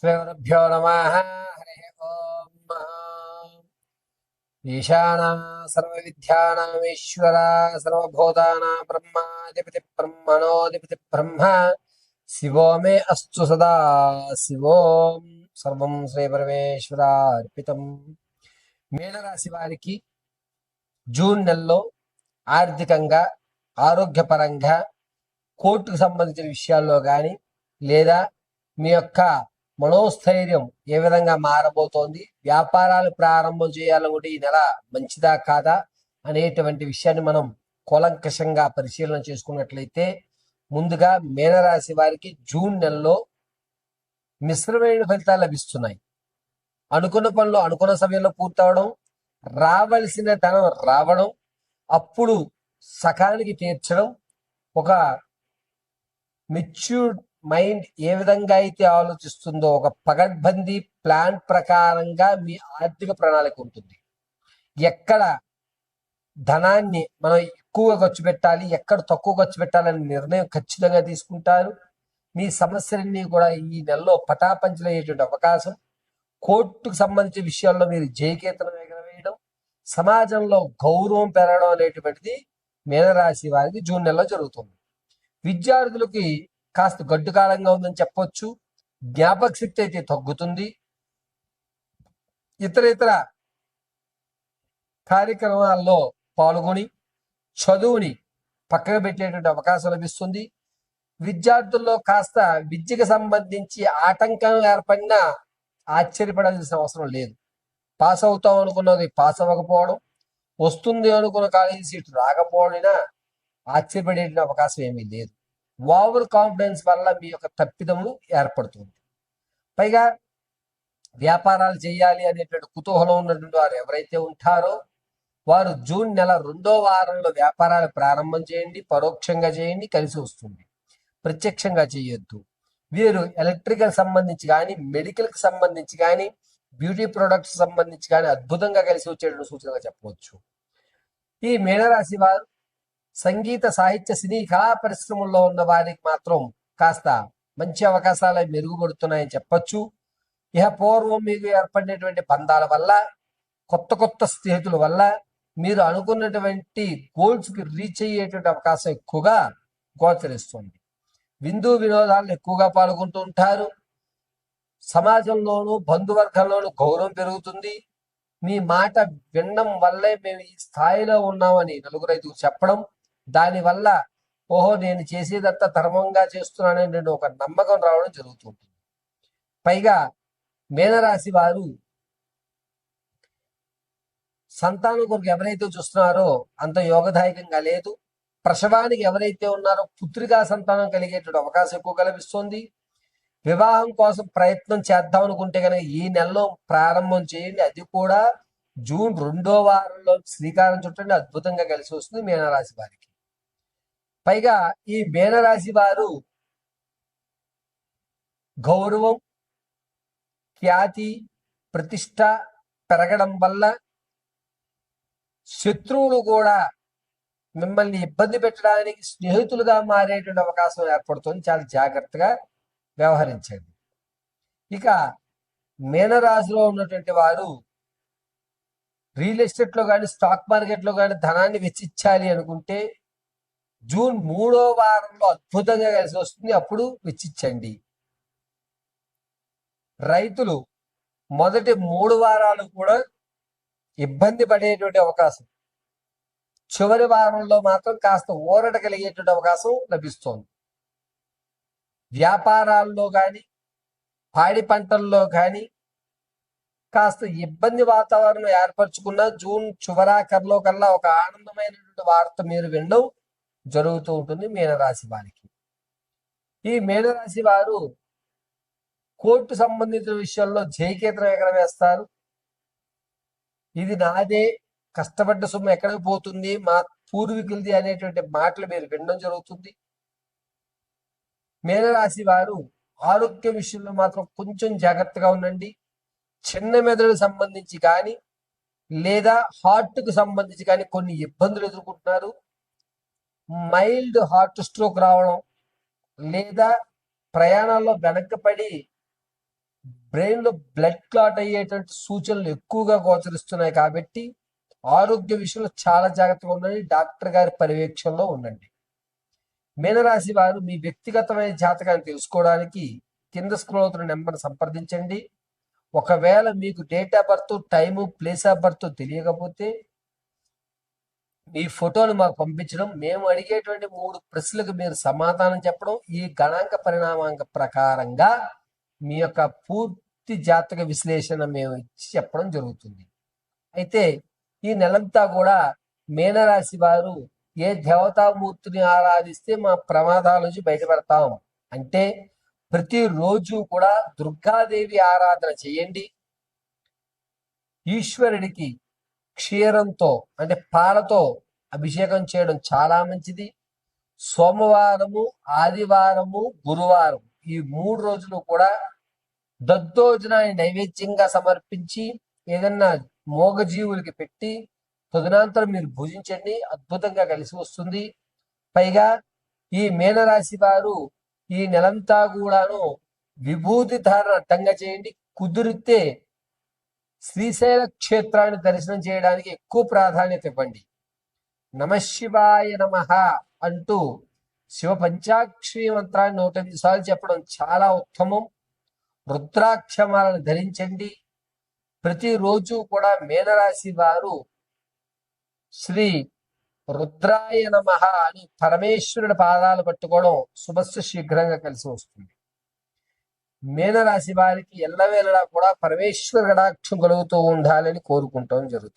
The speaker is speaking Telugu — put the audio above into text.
శ్రీగురుభ్యో నమః. హరి ఓం. ఈశానా సర్వవిద్యానామీశ్వర సర్వభూతానాం బ్రహ్మాధిపతి బ్రహ్మణోధిపతి బ్రహ్మ శివో మే అస్తు సదా శివోం. సర్వం శ్రీ పరమేశ్వరార్పితం. మీనరాశి వారికి జూన్ నెలలో ఆర్థికంగా, ఆరోగ్యపరంగా, కోర్టుకు సంబంధించిన విషయాల్లో కానీ లేదా మీ యొక్క మనోస్థైర్యం ఏ విధంగా మారబోతోంది, వ్యాపారాలు ప్రారంభం చేయాలనుకుంటే ఈ నెల మంచిదా కాదా అనేటువంటి విషయాన్ని మనం కూలంకషంగా పరిశీలన చేసుకున్నట్లయితే, ముందుగా మీనరాశి వారికి జూన్ నెలలో మిశ్రమైన ఫలితాలు లభిస్తున్నాయి. అనుకున్న పనులు అనుకున్న సమయంలో పూర్తవడం, రావలసిన ధనం రావడం, అప్పుడు సకానికి తీర్చడం, ఒక మెచ్యూర్డ్ మైండ్ ఏ విధంగా అయితే ఆలోచిస్తుందో ఒక పగడ్బందీ ప్లాన్ ప్రకారంగా మీ ఆర్థిక ప్రణాళిక ఉంటుంది. ఎక్కడ ధనాన్ని మనం ఎక్కువగా ఖర్చు పెట్టాలి, ఎక్కడ తక్కువ ఖర్చు పెట్టాలనే నిర్ణయం ఖచ్చితంగా తీసుకుంటారు. మీ సమస్యలన్నీ కూడా ఈ నెలలో పటాపంచలయ్యేటువంటి అవకాశం, కోర్టుకు సంబంధించిన విషయాల్లో మీరు జయకేతనం ఎగరవేయడం, సమాజంలో గౌరవం పెరగడం అనేటువంటిది మీనరాశి వారికి జూన్ నెలలో జరుగుతుంది. విద్యార్థులకి కాస్త గడ్డు కాలంగా ఉందని చెప్పొచ్చు. జ్ఞాపక శక్తి అయితే తగ్గుతుంది. ఇతర కార్యక్రమాల్లో పాల్గొని చదువుని పక్కన పెట్టేటువంటి అవకాశం లభిస్తుంది. విద్యార్థుల్లో కాస్త విద్యకు సంబంధించి ఆటంకం ఏర్పడినా ఆశ్చర్యపడాల్సిన అవసరం లేదు. పాస్ అవుతాం అనుకున్నది పాస్ అవ్వకపోవడం, వస్తుంది అనుకున్న కాలేజీ సీట్ రాకపోవడం ఆశ్చర్యపడేటువంటి అవకాశం ఏమీ లేదు. ఓవర్ కాన్ఫిడెన్స్ వల్ల మీ యొక్క తప్పిదములు ఏర్పడుతుంది. పైగా వ్యాపారాలు చేయాలి అనేటువంటి కుతూహలం ఉన్నటువంటి వారు ఎవరైతే ఉంటారో వారు జూన్ నెల 2వ వారంలో వ్యాపారాలు ప్రారంభం చేయండి. పరోక్షంగా చేయండి, కలిసి వస్తుంది. ప్రత్యక్షంగా చేయొద్దు. వీరు ఎలక్ట్రికల్ సంబంధించి కానీ, మెడికల్కి సంబంధించి కానీ, బ్యూటీ ప్రొడక్ట్స్ సంబంధించి కానీ అద్భుతంగా కలిసి వచ్చేటువంటి సూచనగా చెప్పవచ్చు. ఈ మీనరాశి వారు సంగీత, సాహిత్య, సినీ కళా పరిశ్రమల్లో ఉన్న వారికి మాత్రం కాస్త మంచి అవకాశాలు మెరుగుపడుతున్నాయని చెప్పచ్చు. ఇహ పూర్వం మీకు ఏర్పడినటువంటి బంధాల వల్ల, కొత్త స్నేహితుల వల్ల మీరు అనుకున్నటువంటి గోల్స్ కి రీచ్ అయ్యేటువంటి అవకాశం ఎక్కువగా గోచరిస్తుంది. విందు వినోదాలను ఎక్కువగా పాల్గొంటూ ఉంటారు. సమాజంలోనూ బంధువర్గంలోనూ గౌరవం పెరుగుతుంది. మీ మాట వినడం వల్లే మేము ఈ స్థాయిలో ఉన్నామని నలుగురు ఐదుగురు చెప్పడం, దానివల్ల ఓహో నేను చేసేదంతా ధర్మంగా చేస్తున్నానని ఒక నమ్మకం రావడం జరుగుతుంటుంది. పైగా మీనరాశి వారు సంతానం కొరకు ఎవరైతే చూస్తున్నారో అంత యోగదాయకంగా లేదు. ప్రసవానికి ఎవరైతే ఉన్నారో పుత్రికా సంతానం కలిగేటువంటి అవకాశం ఎక్కువ కల్పిస్తుంది. వివాహం కోసం ప్రయత్నం చేద్దాం అనుకుంటే కనుక ఈ నెలలో ప్రారంభం చేయండి. అది కూడా జూన్ 2వ వారంలో శ్రీకారం చుట్టండి. అద్భుతంగా కలిసి వస్తుంది మీనరాశి వారికి. పైగా ఈ మీనరాశి వారు గౌరవం, ఖ్యాతి, ప్రతిష్ట పెరగడం వల్ల శత్రువులు కూడా మిమ్మల్ని ఇబ్బంది పెట్టడానికి స్నేహితులుగా మారేటువంటి అవకాశం ఏర్పడుతుంది. చాలా జాగ్రత్తగా వ్యవహరించండి. ఇక మీనరాశిలో ఉన్నటువంటి వారు రియల్ ఎస్టేట్లో కానీ, స్టాక్ మార్కెట్లో కానీ ధనాన్ని వెచ్చించాలి అనుకుంటే జూన్ 3వ వారంలో అద్భుతంగా కలిసి వస్తుంది. అప్పుడు వెచ్చించండి. రైతులు మొదటి 3 వారాలు కూడా ఇబ్బంది పడేటువంటి అవకాశం, చివరి వారంలో మాత్రం కాస్త ఊరట కలిగేటువంటి అవకాశం లభిస్తోంది. వ్యాపారాల్లో కానీ, పాడి పంటల్లో కానీ కాస్త ఇబ్బంది వాతావరణం ఏర్పరచుకున్న జూన్ చివరాఖరులో కల్లా ఒక ఆనందమైనటువంటి వార్త మీరు వినడం జరుగుతూ ఉంటుంది మీనరాశి వారికి. ఈ మీనరాశి వారు కోర్టు సంబంధించిన విషయాల్లో జయకేతనం ఎగరవేస్తారు. ఇది నాదే, కష్టపడ్డ సొమ్ము ఎక్కడికి పోతుంది, మా పూర్వీకులది అనేటువంటి మాటలు మీరు వినడం జరుగుతుంది. మీనరాశి వారు ఆరోగ్య విషయంలో మాత్రం కొంచెం జాగ్రత్తగా ఉండండి. చిన్న మెదడుకు సంబంధించి కానీ లేదా హార్ట్కు సంబంధించి కానీ కొన్ని ఇబ్బందులు ఎదుర్కొంటున్నారు. మైల్డ్ హార్ట్ స్ట్రోక్ రావడం లేదా ప్రయాణాల్లో వెనక్కిపడి బ్రెయిన్ లో బ్లడ్ క్లాట్ అయ్యేటువంటి సూచనలు ఎక్కువగా గోచరిస్తున్నాయి కాబట్టి ఆరోగ్య విషయంలో చాలా జాగ్రత్తగా ఉండండి. డాక్టర్ గారి పర్యవేక్షణలో ఉండండి. మీనరాశి వారు మీ వ్యక్తిగతమైన జాతకాన్ని తెలుసుకోవడానికి కింద స్క్రోల్ అవుతున్న నెంబర్ని సంప్రదించండి. ఒకవేళ మీకు date of birth, time, place of birth తెలియకపోతే మీ ఫోటోను మాకు పంపించడం, మేము అడిగేటువంటి 3 ప్రశ్నలకు మీరు సమాధానం చెప్పడం, ఈ గణాంక పరిణామాంక ప్రకారంగా మీ యొక్క పూర్తి జాతక విశ్లేషణ మేము ఇచ్చి చెప్పడం జరుగుతుంది. అయితే ఈ నెలంతా కూడా మీనరాశి వారు ఏ దేవతామూర్తిని ఆరాధిస్తే మా ప్రమాదాల నుంచి బయటపడతాం అంటే ప్రతిరోజు కూడా దుర్గాదేవి ఆరాధన చేయండి. ఈశ్వరుడికి క్షీరంతో అంటే పాలతో అభిషేకం చేయడం చాలా మంచిది. సోమవారము, ఆదివారము, గురువారం ఈ 3 రోజులు కూడా దద్దోజనాన్ని నైవేద్యంగా సమర్పించి ఏదన్నా మోగజీవులకి పెట్టి తదనంతరం మీరు భుజించండి. అద్భుతంగా కలిసి వస్తుంది. పైగా ఈ మీనరాశి వారు ఈ నెలంతా కూడాను విభూతి ధారణ అడ్డంగా చేయండి. కుదిరితే శ్రీశైల క్షేత్రాన్ని దర్శనం చేయడానికి ఎక్కువ ప్రాధాన్యత ఇవ్వండి. నమశివాయ నమః అంటూ శివ పంచాక్షరి మంత్రాన్ని 108 సార్లు చెప్పడం చాలా ఉత్తమం. రుద్రాక్షమాలను ధరించండి. ప్రతిరోజు కూడా మీనరాశి వారు శ్రీ రుద్రాయ నమః అని పరమేశ్వరుడి పాదాలు పట్టుకోవడం శుభస్సు శీఘ్రంగా కలిసి వస్తుంది. మీనరాశి వారికి ఎల్లవేళలా కూడా పరమేశ్వర కటాక్షం కలుగుతూ ఉండాలని కోరుకుంటాం జరుగుతుంది.